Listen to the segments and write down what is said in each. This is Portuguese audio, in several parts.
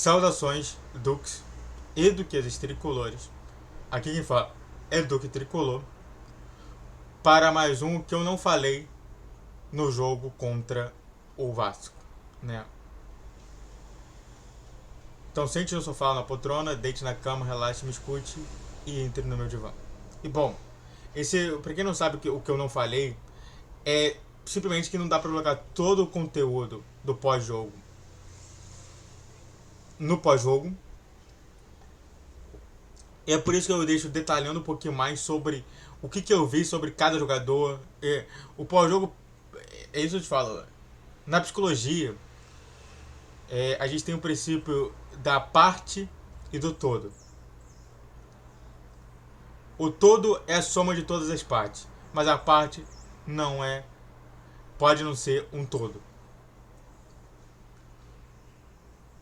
Saudações, Duques e Duquesas Tricolores. Aqui quem fala é Duque Tricolor. Para mais um que eu não falei no jogo contra o Vasco, né? Então sente no sofá, na poltrona, deite na cama, relaxe, me escute e entre no meu divã. E bom, pra quem não sabe o que eu não falei, é simplesmente que não dá pra colocar todo o conteúdo do pós-jogo no pós-jogo. É por isso que eu deixo detalhando um pouquinho mais sobre o que eu vi sobre cada jogador. O pós-jogo, é isso que eu te falo. Na psicologia, a gente tem o princípio da parte e do todo. O todo é a soma de todas as partes, mas a parte não é, pode não ser um todo.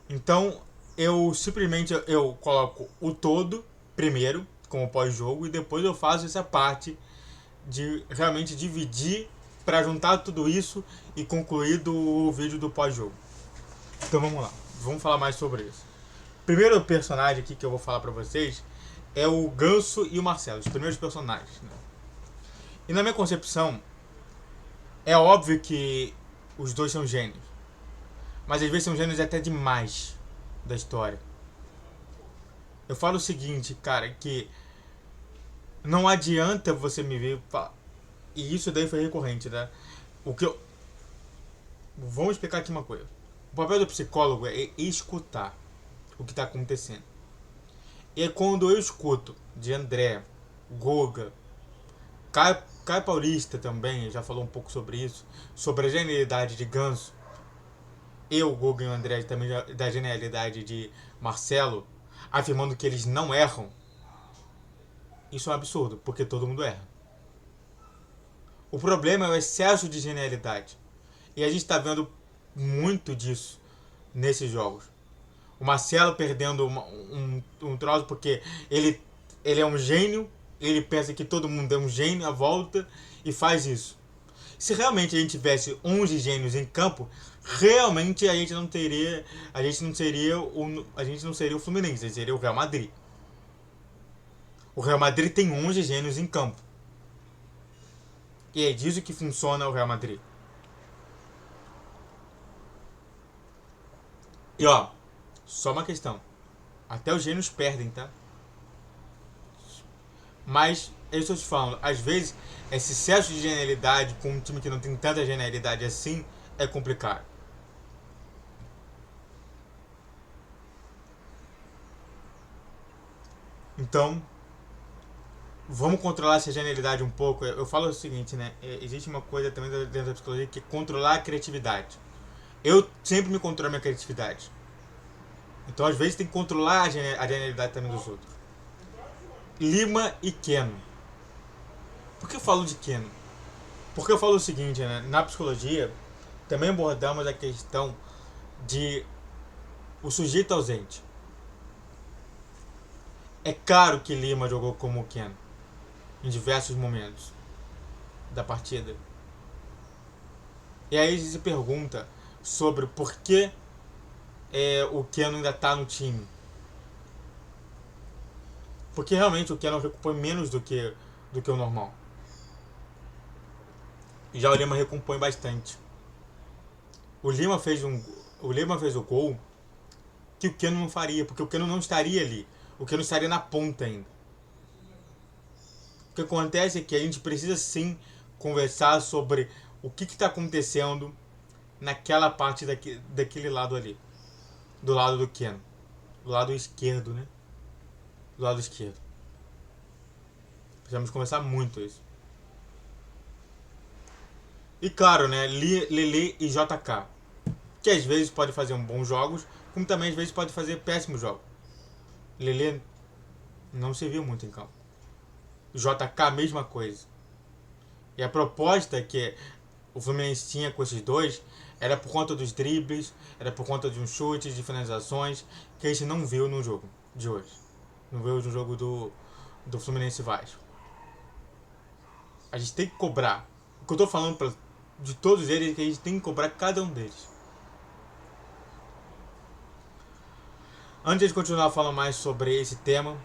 Então, eu simplesmente eu coloco o todo primeiro, como pós-jogo, e depois eu faço essa parte de realmente dividir para juntar tudo isso e concluir o vídeo do pós-jogo. Então vamos lá, vamos falar mais sobre isso. Primeiro personagem aqui que eu vou falar para vocês é o Ganso e o Marcelo, os primeiros personagens, né? E na minha concepção, é óbvio que os dois são gênios, mas às vezes são gênios até demais da história. Eu falo o seguinte, cara, que não adianta você me ver falar, e isso daí foi recorrente, né? Vamos explicar aqui uma coisa. O papel do psicólogo é escutar o que está acontecendo. E quando eu escuto de André, Goga, Caio Paulista também, já falou um pouco sobre isso, sobre a genialidade de Ganso, eu, Goga e o André também da genialidade de Marcelo, afirmando que eles não erram, isso é um absurdo, porque todo mundo erra. O problema é o excesso de genialidade. E a gente está vendo muito disso nesses jogos. O Marcelo perdendo um troço porque ele é um gênio, ele pensa que todo mundo é um gênio à volta e faz isso. Se realmente a gente tivesse 11 gênios em campo, realmente a gente não seria o Fluminense, a gente seria o Real Madrid. O Real Madrid tem 11 gênios em campo. E é disso que funciona o Real Madrid. E ó, só uma questão. Até os gênios perdem, tá? Mas, eu estou te falando, às vezes, esse excesso de genialidade com um time que não tem tanta genialidade assim é complicado. Então, vamos controlar essa genialidade um pouco. Eu falo o seguinte, né? Existe uma coisa também dentro da psicologia que é controlar a criatividade. Eu sempre me controlo a minha criatividade. Então, às vezes, tem que controlar a genialidade também dos outros. Lima e Keno. Por que eu falo de Keno? Porque eu falo o seguinte, né? Na psicologia, também abordamos a questão de o sujeito ausente. É claro que Lima jogou como Keno em diversos momentos da partida. E aí a gente se pergunta sobre por que o Keno ainda está no time. Porque realmente o Keno recompõe menos do que o normal. E já o Lima recompõe bastante. O Lima fez o gol que o Keno não faria, porque o Keno não estaria ali. O Keno estaria na ponta ainda. O que acontece é que a gente precisa sim conversar sobre o que está acontecendo naquela parte daquele lado ali. Do lado do Keno. Do lado esquerdo, né? Do lado esquerdo. Precisamos conversar muito isso. E claro, né? Lele e JK. Que às vezes pode fazer bons jogos, como também às vezes pode fazer péssimos jogos. Lele não se viu muito em campo. JK, mesma coisa. E a proposta que o Fluminense tinha com esses dois era por conta dos dribles, era por conta de uns chutes, de finalizações, que a gente não viu no jogo de hoje. Não viu no jogo do Fluminense Vasco. A gente tem que cobrar. O que eu tô falando de todos eles é que a gente tem que cobrar cada um deles. Antes de continuar falando mais sobre esse tema,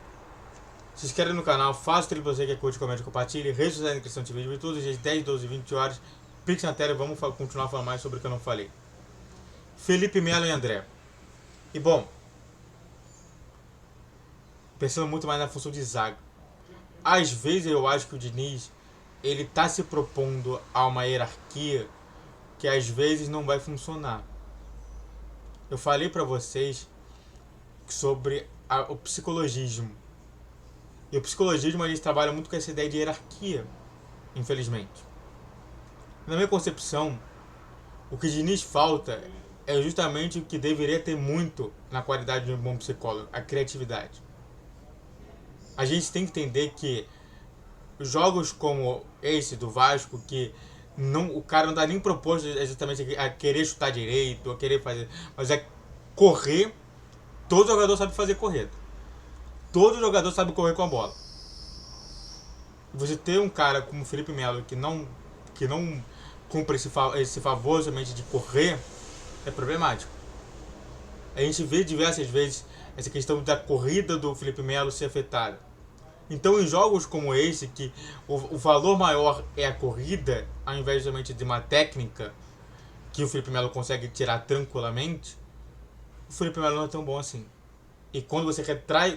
se inscreve no canal, faça o que você quer, curte, comente, compartilhe, redes sociais na descrição de vídeo, todos os dias 10, 12, 20 horas, Pix na tela e vamos continuar falando mais sobre o que eu não falei. Felipe Melo e André. E bom, pensando muito mais na função de zaga. Às vezes eu acho que o Diniz, ele tá se propondo a uma hierarquia que às vezes não vai funcionar. Eu falei pra vocês sobre o psicologismo. E o psicologismo, a gente trabalha muito com essa ideia de hierarquia, infelizmente. Na minha concepção, o que Diniz falta é justamente o que deveria ter muito na qualidade de um bom psicólogo, a criatividade. A gente tem que entender que jogos como esse do Vasco, que não, o cara não dá nem proposto exatamente a querer chutar direito, a querer fazer, mas é correr. Todo jogador sabe fazer corrida. Todo jogador sabe correr com a bola. Você ter um cara como o Felipe Melo que não cumpre esse favor somente de correr é problemático. A gente vê diversas vezes essa questão da corrida do Felipe Melo ser afetada. Então, em jogos como esse, que o valor maior é a corrida, ao invés somente de uma técnica que o Felipe Melo consegue tirar tranquilamente, o Felipe Melo não é tão bom assim. E quando você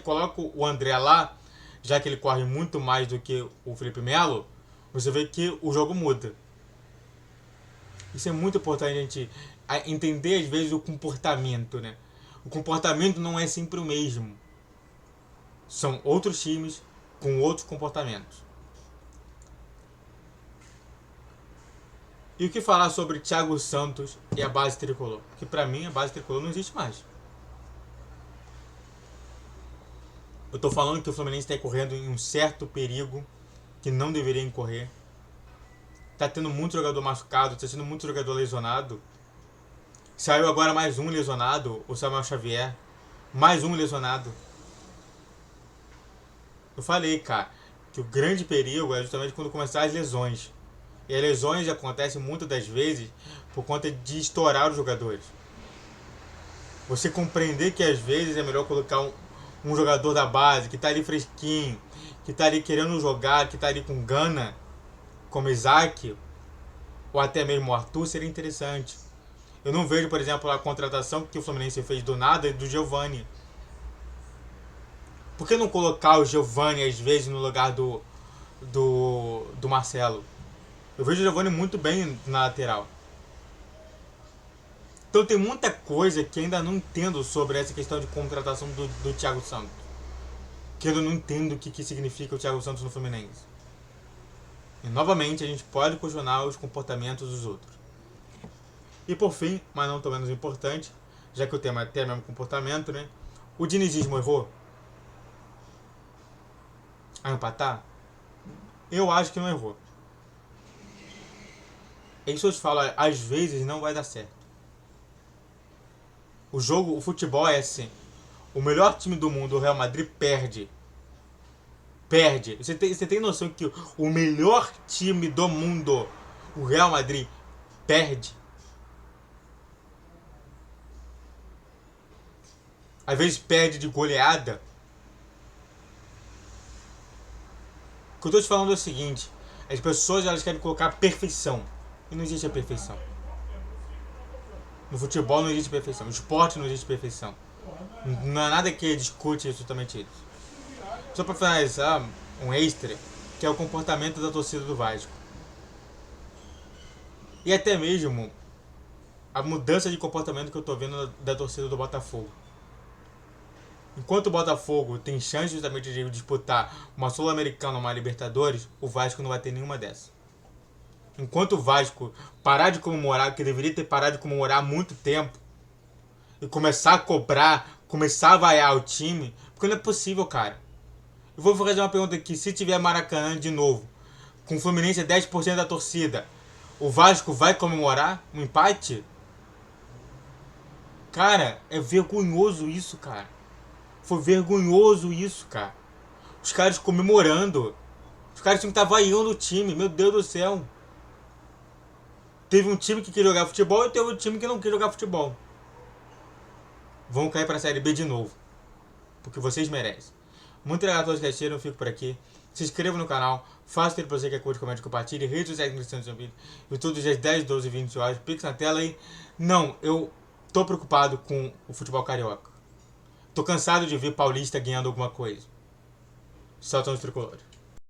coloca o André lá, já que ele corre muito mais do que o Felipe Melo, você vê que o jogo muda. Isso é muito importante a gente entender, às vezes, o comportamento, né? O comportamento não é sempre o mesmo. São outros times com outros comportamentos. E o que falar sobre Thiago Santos e a base tricolor? Porque pra mim a base tricolor não existe mais. Eu tô falando que o Fluminense está correndo em um certo perigo que não deveria incorrer. Tá tendo muito jogador machucado, tá tendo muito jogador lesionado. Saiu agora mais um lesionado, o Samuel Xavier. Mais um lesionado. Eu falei, cara, que o grande perigo é justamente quando começar as lesões. E as lesões acontecem muitas das vezes por conta de estourar os jogadores. Você compreender que às vezes é melhor colocar um jogador da base que tá ali fresquinho, que tá ali querendo jogar, que tá ali com gana, como Isaac, ou até mesmo o Arthur, seria interessante. Eu não vejo, por exemplo, a contratação que o Fluminense fez do nada do Giovani. Por que não colocar o Giovani às vezes no lugar do Marcelo? Eu vejo o Giovani muito bem na lateral. Então tem muita coisa que ainda não entendo sobre essa questão de contratação do Thiago Santos. Que eu não entendo o que significa o Thiago Santos no Fluminense. E novamente a gente pode questionar os comportamentos dos outros. E por fim, mas não tão menos importante, já que o tema é até mesmo comportamento, né? O dinizismo errou a empatar? Eu acho que não errou. É isso que eu te falo, às vezes não vai dar certo. O futebol é assim. O melhor time do mundo, o Real Madrid, perde. Perde. Você tem noção que o melhor time do mundo, o Real Madrid, perde? Às vezes perde de goleada. O que eu tô te falando é o seguinte: as pessoas elas querem colocar perfeição. E não existe a perfeição. No futebol não existe perfeição. No esporte não existe perfeição. Não há nada que discute absolutamente isso. Só para finalizar, um extra, que é o comportamento da torcida do Vasco. E até mesmo a mudança de comportamento que eu tô vendo da torcida do Botafogo. Enquanto o Botafogo tem chance justamente de disputar uma Sul-Americana ou uma Libertadores, o Vasco não vai ter nenhuma dessa. Enquanto o Vasco parar de comemorar, que deveria ter parado de comemorar há muito tempo, e começar a cobrar, começar a vaiar o time, porque não é possível, cara. Eu vou fazer uma pergunta aqui: se tiver Maracanã de novo, com o Fluminense 10% da torcida, o Vasco vai comemorar um empate? Cara, é vergonhoso isso, cara. Foi vergonhoso isso, cara. Os caras comemorando. Os caras tinham que estar vaiando o time, meu Deus do céu. Teve um time que queria jogar futebol e teve um time que não queria jogar futebol. Vão cair pra Série B de novo. porque vocês merecem. Muito legal a todos que assistiram, eu fico por aqui. Se inscreva no canal, faça tudo pra você que é curte, comente, compartilhe, redes sociais que estão no seu vídeo. YouTube dos dias 10, 12 e 20 horas, pix na tela aí. Não, eu tô preocupado com o futebol carioca. Tô cansado de ver paulista ganhando alguma coisa. Soltam os tricolores.